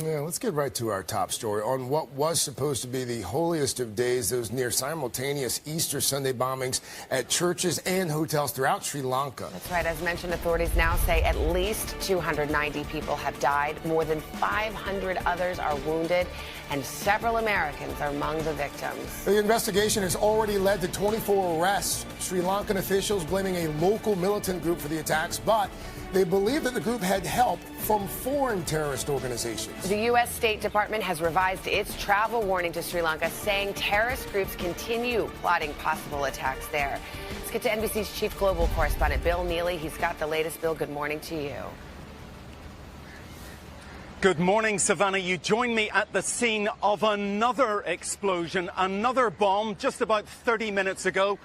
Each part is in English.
Yeah, let's get right to our top story. On what was supposed to be the holiest of days, those near simultaneous Easter Sunday bombings at churches and hotels throughout Sri Lanka. That's right. As mentioned, authorities now say at least 290 people have died. More than 500 others are wounded, and several Americans are among the victims. The investigation has already led to 24 arrests. Sri Lankan officials blaming a local militant group for the attacks, but they believe that the group had help from foreign terrorist organizations. The U.S. State Department has revised its travel warning to Sri Lanka, saying terrorist groups continue plotting possible attacks there. Let's get to NBC's chief global correspondent, Bill Neely. He's got the latest. Bill, good morning to you. Good morning, Savannah. You join me at the scene of another explosion, another bomb, just about 30 minutes ago,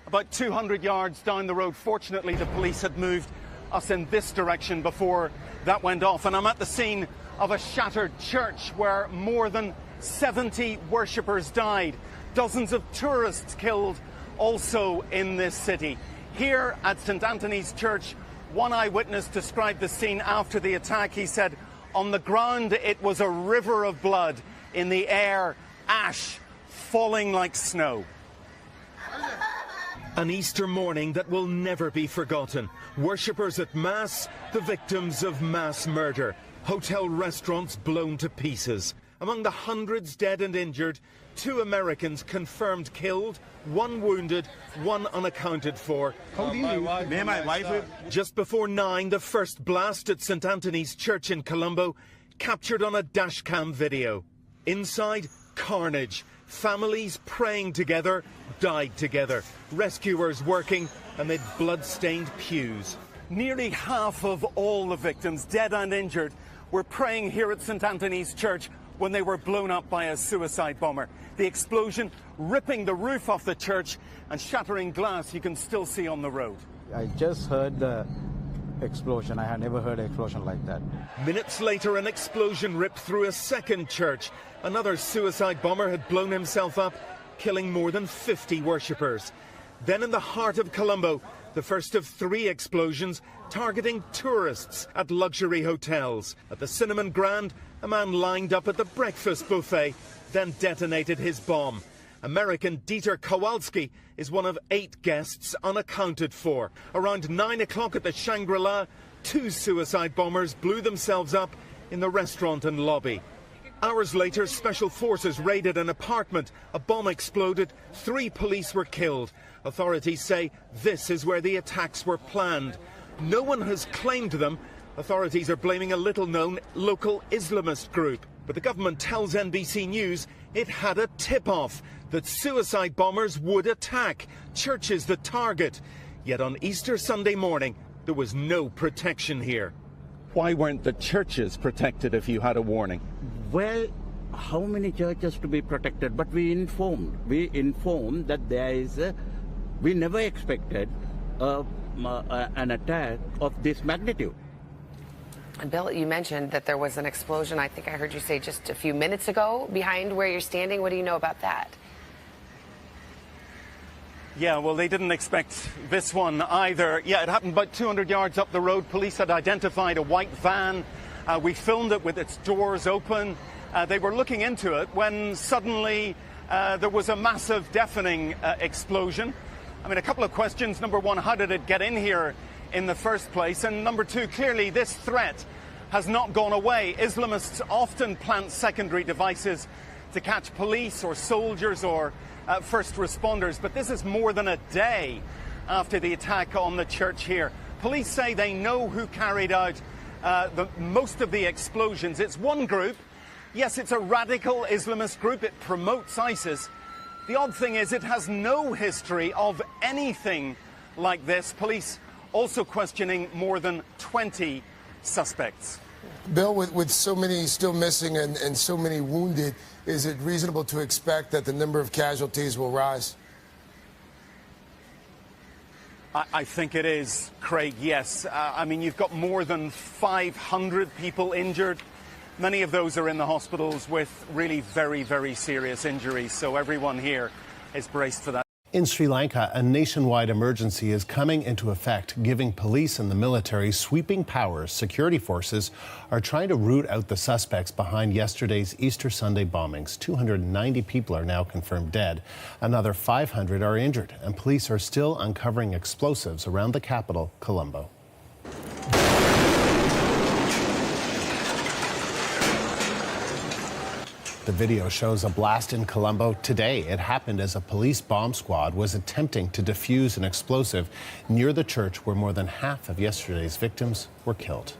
about 200 yards down the road. Fortunately, the police had moved us in this direction before that went off. And I'm at the scene of a shattered church where more than 70 worshippers died. Dozens of tourists killed also in this city. Here at St. Anthony's Church, one eyewitness described the scene after the attack. He said, on the ground it was a river of blood, in the air ash falling like snow. An Easter morning that will never be forgotten. Worshippers at Mass, the victims of mass murder. Hotel restaurants blown to pieces. Among the hundreds dead and injured, 2 Americans confirmed killed, 1 wounded, 1 unaccounted for. Just before 9, the first blast at St. Anthony's Church in Colombo, captured on a dashcam video. Inside, carnage. Families praying together, died together. Rescuers working amid blood-stained pews. Nearly half of all the victims, dead and injured, were praying here at St. Anthony's Church when they were blown up by a suicide bomber. The explosion ripping the roof off the church and shattering glass you can still see on the road. I just heard the explosion. I had never heard an explosion like that. Minutes later, an explosion ripped through a second church. Another suicide bomber had blown himself up, killing more than 50 worshippers. Then in the heart of Colombo, the first of 3 explosions targeting tourists at luxury hotels. At the Cinnamon Grand, a man lined up at the breakfast buffet, then detonated his bomb. American Dieter Kowalski is one of 8 guests unaccounted for. Around 9 o'clock at the Shangri-La, 2 suicide bombers blew themselves up in the restaurant and lobby. Hours later, special forces raided an apartment. A bomb exploded. 3 police were killed. Authorities say this is where the attacks were planned. No one has claimed them. Authorities are blaming a little-known local Islamist group. But the government tells NBC News it had a tip-off that suicide bombers would attack churches the target. Yet on Easter Sunday morning, there was no protection here. Why weren't the churches protected if you had a warning? Well, how many churches to be protected? But we informed that there is we never expected an attack of this magnitude. And Bill, you mentioned that there was an explosion, I think I heard you say just a few minutes ago, behind where you're standing. What do you know about that? Yeah, well, they didn't expect this one either. Yeah, it happened about 200 yards up the road. Police had identified a white van. We filmed it with its doors open. They were looking into it when suddenly there was a massive, deafening explosion. I mean, a couple of questions. Number one, how did it get in here in the first place? And number two, clearly this threat has not gone away. Islamists often plant secondary devices to catch police or soldiers or first responders, but this is more than a day after the attack on the church here. Police say they know who carried out most of the explosions. It's one group. Yes, it's a radical Islamist group. It promotes ISIS. The odd thing is it has no history of anything like this. Police also questioning more than 20 suspects. Bill, with so many still missing and so many wounded, is it reasonable to expect that the number of casualties will rise? I think it is, Craig, yes. I mean, you've got more than 500 people injured. Many of those are in the hospitals with really very, very serious injuries. So everyone here is braced for that. In Sri Lanka, a nationwide emergency is coming into effect, giving police and the military sweeping powers. Security forces are trying to root out the suspects behind yesterday's Easter Sunday bombings. 290 people are now confirmed dead. Another 500 are injured, and police are still uncovering explosives around the capital, Colombo. The video shows a blast in Colombo today. It happened as a police bomb squad was attempting to defuse an explosive near the church where more than half of yesterday's victims were killed.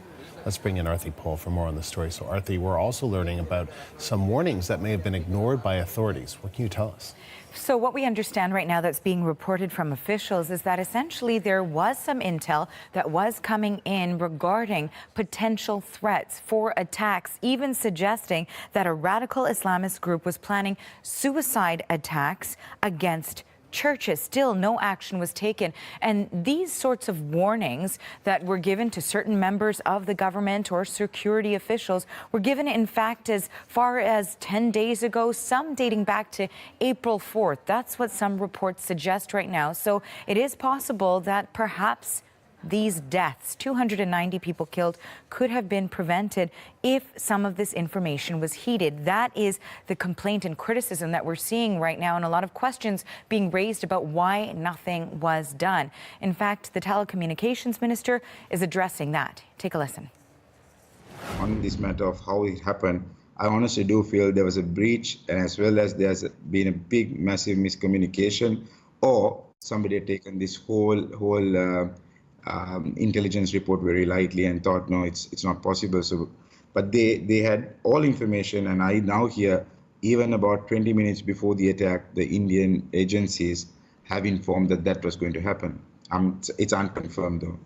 Let's bring in Arthi Pol for more on the story. So, Arthi, we're also learning about some warnings that may have been ignored by authorities. What can you tell us? So what we understand right now that's being reported from officials is that essentially there was some intel that was coming in regarding potential threats for attacks, even suggesting that a radical Islamist group was planning suicide attacks against churches. Still, no action was taken. And these sorts of warnings that were given to certain members of the government or security officials were given, in fact, as far as 10 days ago, some dating back to April 4th. That's what some reports suggest right now. So it is possible that perhaps these deaths, 290 people killed, could have been prevented if some of this information was heeded. That is the complaint and criticism that we're seeing right now, and a lot of questions being raised about why nothing was done. In fact, the telecommunications minister is addressing that. Take a listen. On this matter of how it happened, I honestly do feel there was a breach, as well as there's been a big, massive miscommunication, or somebody had taken this whole intelligence report very lightly and thought, no, it's not possible. So, but they had all information, and I now hear even about 20 minutes before the attack, the Indian agencies have informed that was going to happen. It's unconfirmed though.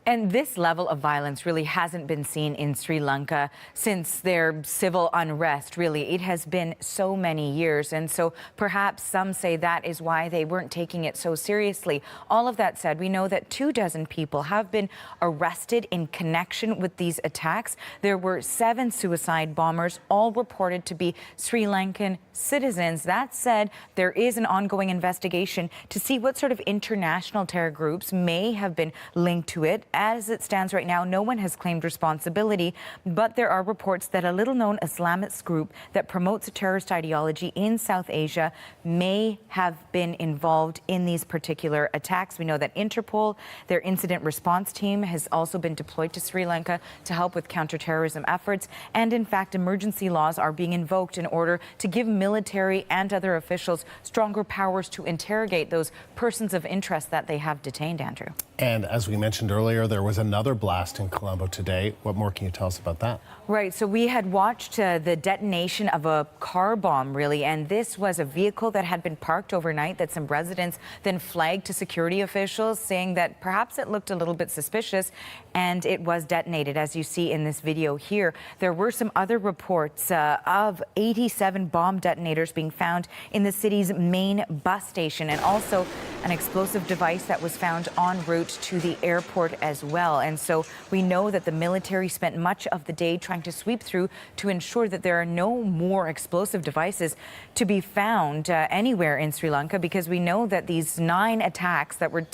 And this level of violence really hasn't been seen in Sri Lanka since their civil unrest, really. It has been so many years. And so perhaps some say that is why they weren't taking it so seriously. All of that said, we know that 24 people have been arrested in connection with these attacks. There were 7 suicide bombers, all reported to be Sri Lankan citizens. That said, there is an ongoing investigation to see what sort of international terror groups may have been linked to it. As it stands right now, no one has claimed responsibility, but there are reports that a little-known Islamist group that promotes a terrorist ideology in South Asia may have been involved in these particular attacks. We know that Interpol, their incident response team, has also been deployed to Sri Lanka to help with counterterrorism efforts. And in fact, emergency laws are being invoked in order to give military and other officials stronger powers to interrogate those persons of interest that they have detained, Andrew. And as we mentioned earlier, there was another blast in Colombo today. What more can you tell us about that? Right. So we had watched the detonation of a car bomb, really. And this was a vehicle that had been parked overnight that some residents then flagged to security officials, saying that perhaps it looked a little bit suspicious. And it was detonated, as you see in this video here. There were some other reports of 87 bomb detonators being found in the city's main bus station, and also an explosive device that was found en route to the airport as well. And so we know that the military spent much of the day trying to sweep through to ensure that there are no more explosive devices to be found anywhere in Sri Lanka, because we know that these 9 attacks that were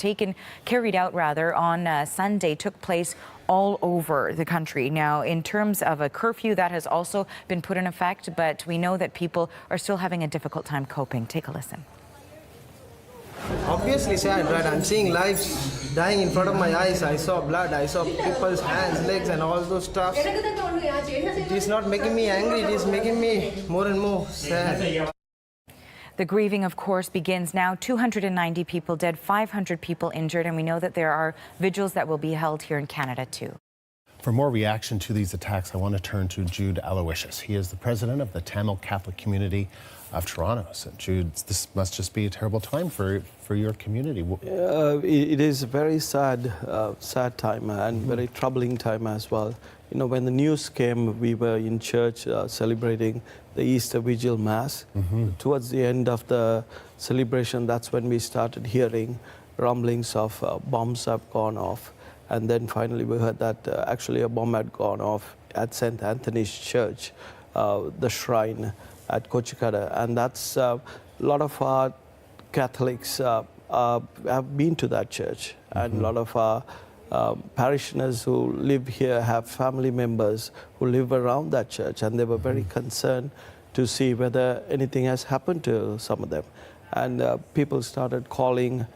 carried out on Sunday took place all over the country. Now, in terms of a curfew, that has also been put in effect, but we know that people are still having a difficult time coping. Take a listen. Obviously sad, right? I'm seeing lives dying in front of my eyes. I saw blood, I saw people's hands, legs, and all those stuff. It is not making me angry, it is making me more and more sad. The grieving, of course, begins now. 290 people dead, 500 people injured, and we know that there are vigils that will be held here in Canada, too. For more reaction to these attacks, I want to turn to Jude Aloysius. He is the president of the Tamil Catholic community of Toronto. So, Jude, this must just be a terrible time for your community. It is a very sad time and very troubling time as well. You know, when the news came, we were in church celebrating the Easter Vigil Mass. Towards the end of the celebration, that's when we started hearing rumblings of bombs have gone off. And then finally we heard that actually a bomb had gone off at St. Anthony's Church, the shrine at Kochikada. And that's a lot of our Catholics have been to that church, and a lot of our parishioners who live here have family members who live around that church, and they were very concerned to see whether anything has happened to some of them. And people started calling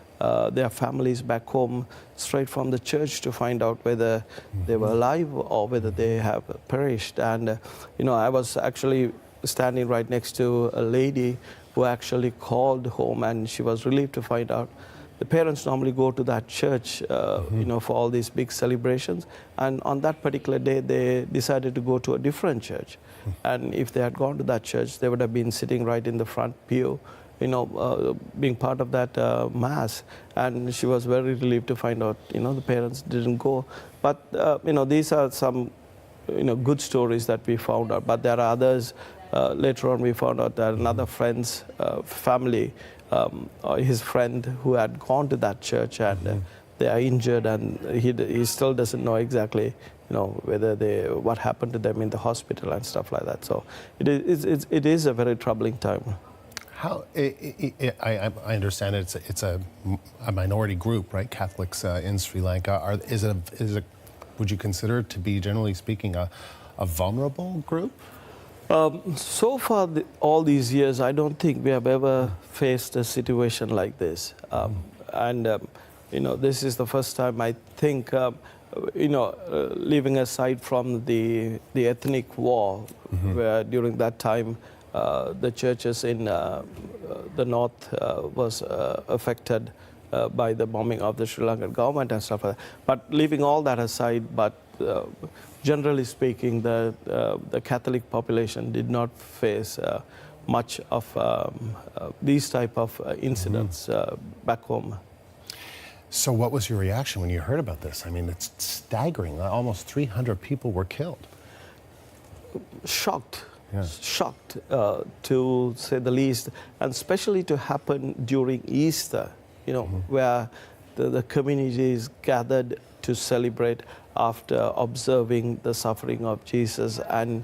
their families back home straight from the church to find out whether they were alive or whether they have perished. And I was actually standing right next to a lady who actually called home, and she was relieved to find out the parents normally go to that church, for all these big celebrations. And on that particular day, they decided to go to a different church. And if they had gone to that church, they would have been sitting right in the front pew, being part of that mass. And she was very relieved to find out, the parents didn't go. But, these are some, good stories that we found out. But there are others. Later on, we found out that another friend's family, his friend who had gone to that church, and they are injured, and he still doesn't know exactly, whether what happened to them in the hospital and stuff like that. So it is a very troubling time. How I understand it's a minority group, right? Catholics in Sri Lanka. Would you consider it to be, generally speaking, a vulnerable group? So far, all these years, I don't think we have ever faced a situation like this. This is the first time, I think, leaving aside from the ethnic war, where during that time the churches in the north was affected by the bombing of the Sri Lankan government and stuff like that. But leaving all that aside, generally speaking, the Catholic population did not face much of these type of incidents back home. So what was your reaction when you heard about this? I mean, it's staggering. Almost 300 people were killed. Shocked. Yeah. Shocked, to say the least, and especially to happen during Easter, where the communities gathered to celebrate after observing the suffering of Jesus, and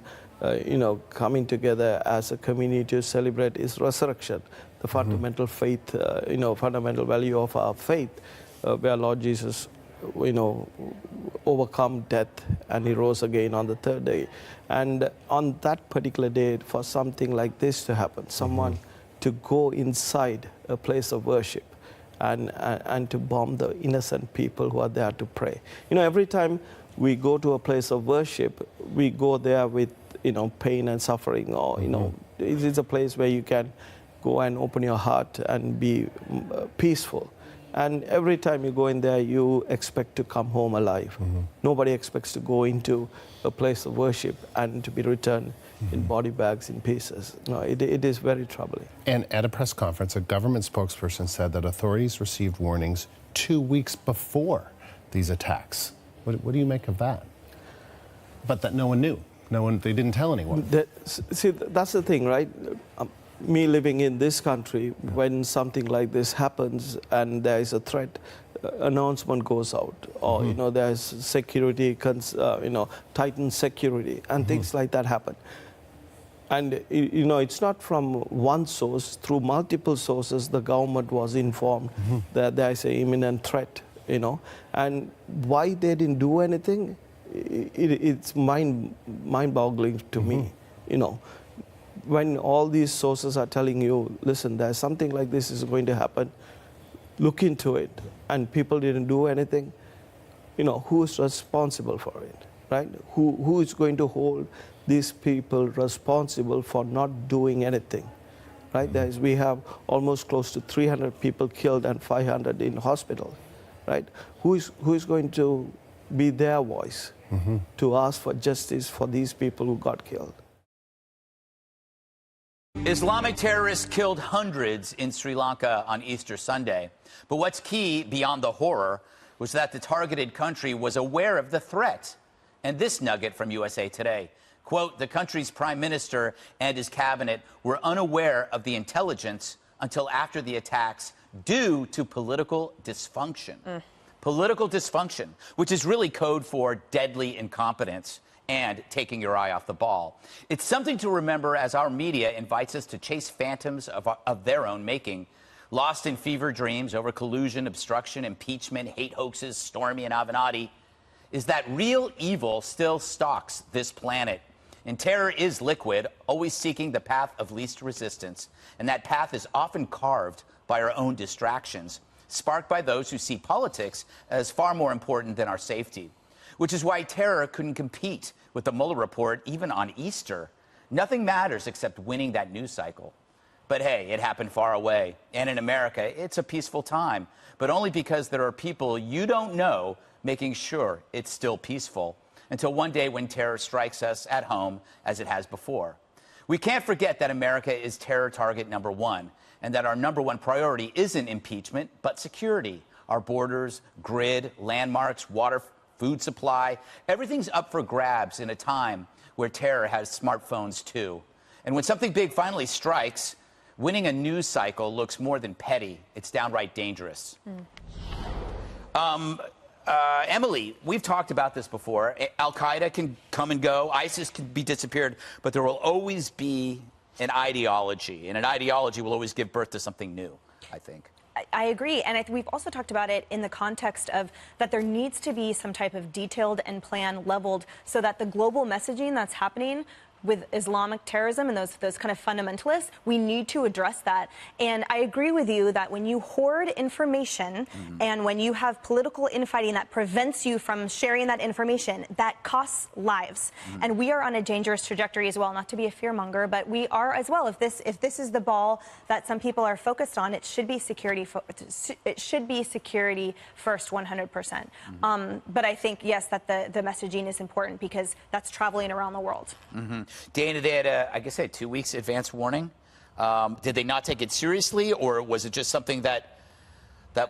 coming together as a community to celebrate his resurrection, the fundamental faith, fundamental value of our faith, where Lord Jesus, overcome death, and he rose again on the third day. And on that particular day, for something like this to happen, someone to go inside a place of worship and to bomb the innocent people who are there to pray. Every time we go to a place of worship, we go there with, pain and suffering, or, it's a place where you can go and open your heart and be peaceful. And every time you go in there, you expect to come home alive. Nobody expects to go into a place of worship and to be returned in body bags, in pieces. No, it is very troubling. And at a press conference, a government spokesperson said that authorities received warnings 2 weeks before these attacks. What do you make of that? But that no one knew. They didn't tell anyone. See, that's the thing, right? Me living in this country, when something like this happens and there is a threat, announcement goes out, or there's security, tightened security, and things like that happen. And it's not from one source; through multiple sources, the government was informed that there is an imminent threat. And why they didn't do anything, it's mind-boggling to me. When all these sources are telling you, listen, there's something like this is going to happen, look into it, and people didn't do anything, who is responsible for it, right? Who is going to hold these people responsible for not doing anything, right? We have almost close to 300 people killed and 500 in hospital, right? Who is going to be their voice to ask for justice for these people who got killed? Islamic terrorists killed hundreds in Sri Lanka on Easter Sunday. But what's key beyond the horror was that the targeted country was aware of the threat. And this nugget from USA Today, quote, the country's prime minister and his cabinet were unaware of the intelligence until after the attacks due to political dysfunction. Political dysfunction, which is really code for deadly incompetence and taking your eye off the ball. It's something to remember as our media invites us to chase phantoms of their own making, lost in fever dreams over collusion, obstruction, impeachment, hate hoaxes, Stormy and Avenatti, is that real evil still stalks this planet. And terror is liquid, always seeking the path of least resistance. And that path is often carved by our own distractions, sparked by those who see politics as far more important than our safety. Which is why terror couldn't compete with the Mueller report, even on Easter. Nothing matters except winning that news cycle. But hey, it happened far away. And in America, it's a peaceful time. But only because there are people you don't know making sure it's still peaceful. Until one day when terror strikes us at home, as it has before. We can't forget that America is terror target number one, and that our number one priority isn't impeachment, but security. Our borders, grid, landmarks, water, food supply, everything's up for grabs in a time where terror has smartphones too. And when something big finally strikes, winning a news cycle looks more than petty. It's downright dangerous. Emily, we've talked about this before. Al-Qaeda can come and go. ISIS can be disappeared. But there will always be an ideology. And an ideology will always give birth to something new, I think. I agree. And we've also talked about it in the context of that there needs to be some type of detailed and plan leveled so that the global messaging that's happening with Islamic terrorism and those kind of fundamentalists, we need to address that. And I agree with you that when you hoard information and when you have political infighting that prevents you from sharing that information, that costs lives. And we are on a dangerous trajectory as well, not to be a fearmonger, but we are as well. If this is the ball that some people are focused on, it should be security first, 100%. But I think, yes, that the messaging is important because that's traveling around the world. Dana, they had, I guess, 2 weeks advance warning. Did they not take it seriously, or was it just something that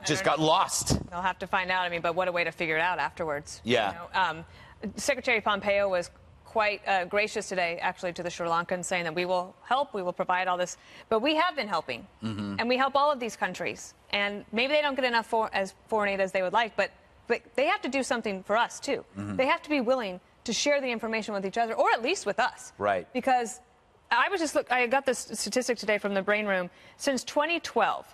just got lost? They'll have to find out. I mean, but what a way to figure it out afterwards. Yeah. You know, Secretary Pompeo was quite gracious today, actually, to the Sri Lankans, saying that we will help, we will provide all this. But we have been helping, and we help all of these countries. And maybe they don't get enough foreign aid as they would like, but they have to do something for us, too. They have to be willing to share the information with each other, or at least with us. Right. Because I got this statistic today from the Brain Room. Since 2012,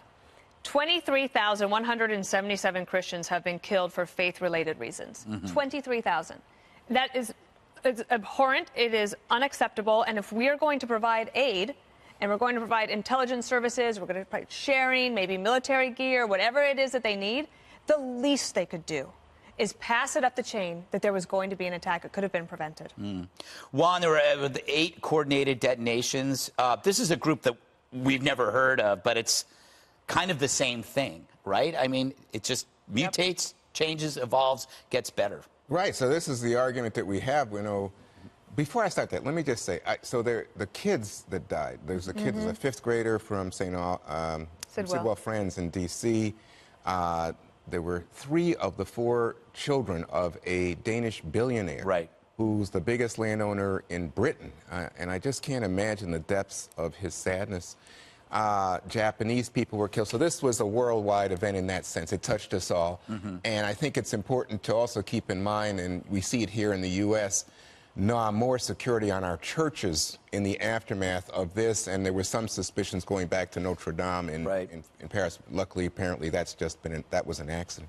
23,177 Christians have been killed for faith-related reasons. 23,000. That is abhorrent. It is unacceptable. And if we are going to provide aid, and we're going to provide intelligence services, we're going to provide sharing, maybe military gear, whatever it is that they need, the least they could do is pass it up the chain that there was going to be an attack that could have been prevented. Juan, there were 8 coordinated detonations. This is a group that we've never heard of, but it's kind of the same thing, right? I mean, it just mutates, changes, evolves, gets better. Right. So this is the argument that we have. You know, before I start that, let me just say, the kids that died. There's a kid, there's a 5th grader from Sidwell Friends in D.C. There were 3 of the 4 children of a Danish billionaire, who's the biggest landowner in Britain. And I just can't imagine the depths of his sadness. Japanese people were killed. So this was a worldwide event in that sense. It touched us all. And I think it's important to also keep in mind, and we see it here in the U.S., more security on our churches in the aftermath of this, and there were some suspicions going back to Notre Dame in Paris. Luckily, apparently, that was an accident.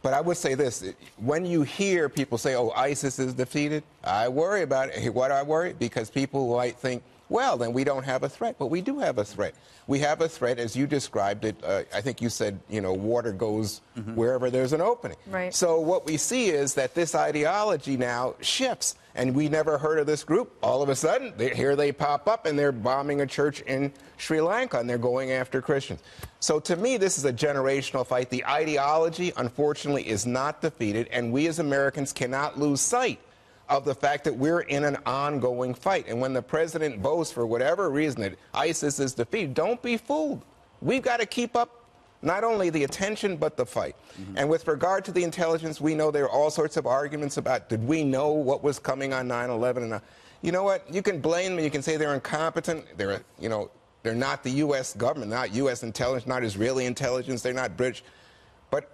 But I would say this: when you hear people say, "Oh, ISIS is defeated," I worry about it. Why do I worry? Because people might think, well, then we don't have a threat. But we do have a threat. We have a threat, as you described it. I think you said, water goes wherever there's an opening. Right. So what we see is that this ideology now shifts. And we never heard of this group. All of a sudden, here they pop up, and they're bombing a church in Sri Lanka, and they're going after Christians. So to me, this is a generational fight. The ideology, unfortunately, is not defeated, and we as Americans cannot lose sight of the fact that we're in an ongoing fight. And when the president boasts, for whatever reason, that ISIS is defeated, don't be fooled. We've got to keep up not only the attention, but the fight. And with regard to the intelligence, we know there are all sorts of arguments about, did we know what was coming on 9/11? And you know what? You can blame them. You can say they're incompetent. They're not the U.S. government, not U.S. intelligence, not Israeli intelligence. They're not British. But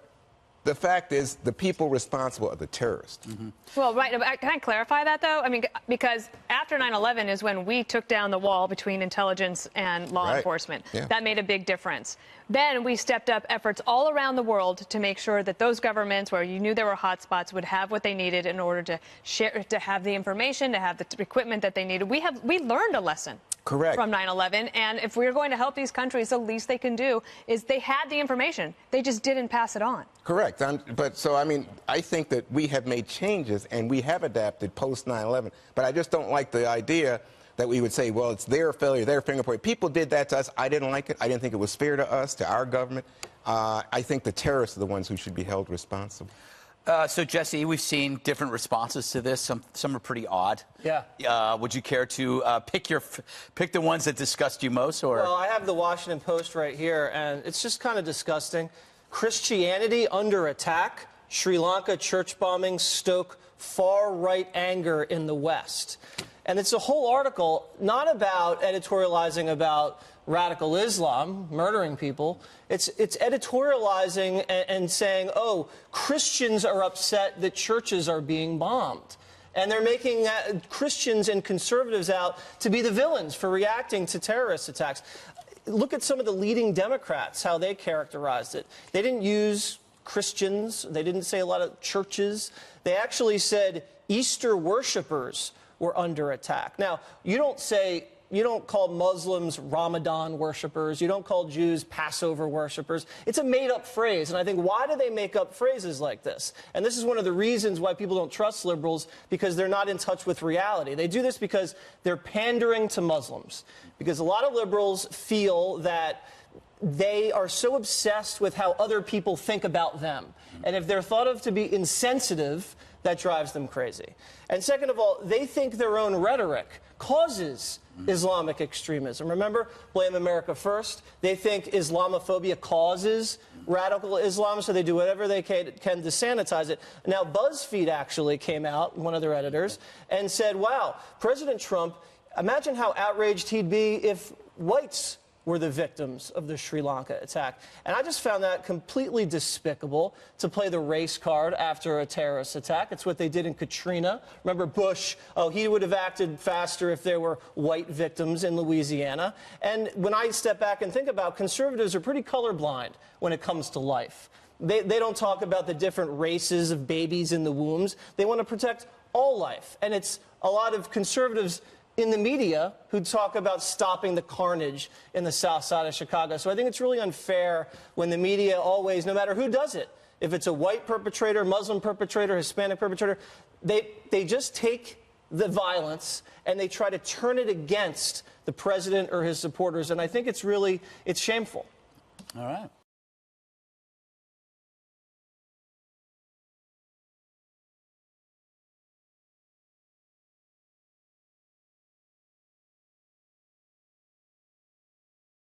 the fact is the people responsible are the terrorists. Well, right. Can I clarify that, though? I mean, because after 9/11 is when we took down the wall between intelligence and law enforcement. Yeah. That made a big difference. Then we stepped up efforts all around the world to make sure that those governments where you knew there were hotspots would have what they needed in order to share, to have the information, to have the equipment that they needed. We learned a lesson. Correct. From 9/11, and if we're going to help these countries, the least they can do is they had the information. They just didn't pass it on. Correct. But so, I mean, I think that we have made changes and we have adapted post 9/11. But I just don't like the idea that we would say, well, it's their failure, their fingerprint. People did that to us. I didn't like it. I didn't think it was fair to us, to our government. I think the terrorists are the ones who should be held responsible. So, Jesse, we've seen different responses to this. Some are pretty odd. Yeah. Would you care to pick the ones that disgust you most? Or? Well, I have the Washington Post right here, and it's just kind of disgusting. Christianity under attack. Sri Lanka church bombings stoke far-right anger in the West. And it's a whole article not about editorializing about radical Islam murdering people. It's editorializing and saying, oh, Christians are upset that churches are being bombed. And they're making Christians and conservatives out to be the villains for reacting to terrorist attacks. Look at some of the leading Democrats, how they characterized it. They didn't use Christians. They didn't say a lot of churches. They actually said Easter worshipers were under attack. Now, you don't call Muslims Ramadan worshipers. You don't call Jews Passover worshipers. It's a made-up phrase. And I think, why do they make up phrases like this? And this is one of the reasons why people don't trust liberals, because they're not in touch with reality. They do this because they're pandering to Muslims. Because a lot of liberals feel that they are so obsessed with how other people think about them. And if they're thought of to be insensitive, that drives them crazy. And second of all, they think their own rhetoric causes Islamic extremism. Remember, blame America first. They think Islamophobia causes radical Islam, so they do whatever they can to sanitize it. Now, BuzzFeed actually came out, one of their editors, and said, wow, President Trump, imagine how outraged he'd be if whites were the victims of the Sri Lanka attack. And I just found that completely despicable to play the race card after a terrorist attack. It's what they did in Katrina. Remember Bush, he would have acted faster if there were white victims in Louisiana. And when I step back and think about, conservatives are pretty colorblind when it comes to life. They don't talk about the different races of babies in the wombs. They want to protect all life. And it's a lot of conservatives in the media who talk about stopping the carnage in the south side of Chicago. So I think it's really unfair when the media always, no matter who does it, if it's a white perpetrator, Muslim perpetrator, Hispanic perpetrator, they just take the violence and they try to turn it against the president or his supporters. And I think it's shameful. All right.